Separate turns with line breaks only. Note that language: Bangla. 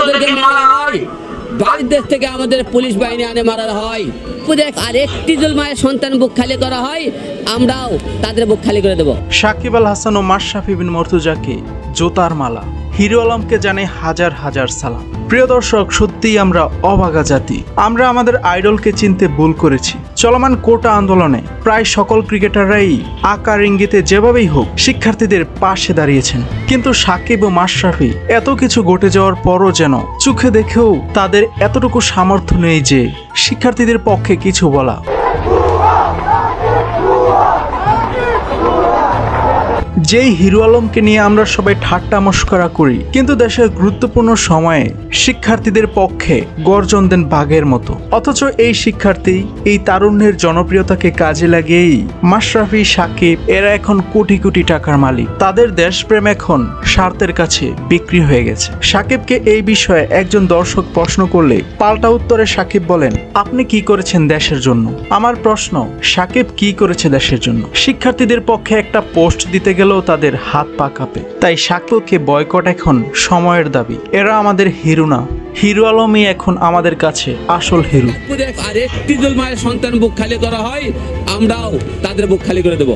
আমাদেরকে মারা হয়, বাইরের দেশ থেকে আমাদের পুলিশ বাহিনী আনে মারা হয়। দেখ আরেকটি মায়ের সন্তান বুক খালি করা হয়, আমরাও তাদের বুক খালি করে দেব।
সাকিব আল হাসান ও মাশরাফি বিন মর্তুজাকে জোতার মালা, হিরো আলমকে জানাই হাজার হাজার সালাম। প্রিয় দর্শক, সত্যিই আমরা অভাগা জাতি। আমরা আমাদের আইডলকে চিনতে ভুল করেছি। চলমান কোটা আন্দোলনে প্রায় সকল ক্রিকেটাররাই আকার ইঙ্গিতে যেভাবেই হোক শিক্ষার্থীদের পাশে দাঁড়িয়েছেন, কিন্তু সাকিব ও মাশরাফি এত কিছু ঘটে যাওয়ার পরও যেন চোখে দেখেও তাদের এতটুকু সামর্থ্য নেই যে শিক্ষার্থীদের পক্ষে কিছু বলা। যেই হিরো আলমকে নিয়ে আমরা সবাই ঠাট্টা মস্করা করি, কিন্তু দেশের গুরুত্বপূর্ণ সময়ে শিক্ষার্থীদের পক্ষে গর্জন দেন বাঘের মতো। অথচ এই শিক্ষার্থী এই তারুণ্যের জনপ্রিয়তাকে কাজে লাগিয়েই মাশরাফি, সাকিব এরা এখন কোটি কোটি টাকার মালিক। তাদের দেশপ্রেম এখন স্বার্থের কাছে বিক্রি হয়ে গেছে। সাকিবকে এই বিষয়ে একজন দর্শক প্রশ্ন করলে পাল্টা উত্তরে সাকিব বলেন, আপনি কি করেছেন দেশের জন্য? আমার প্রশ্ন, সাকিব কি করেছে দেশের জন্য? শিক্ষার্থীদের পক্ষে একটা পোস্ট দিতে গেলেও তাদের হাত পা কাঁপে। তাই সাকিবকে বয়কট এখন সময়ের দাবি। এরা আমাদের হিরো না, হিরো আলমই এখন আমাদের কাছে আসল হিরো।
আরেকটি মায়ের সন্তান বুক খালি করা হয়, আমরাও তাদের বুক খালি করে দেব।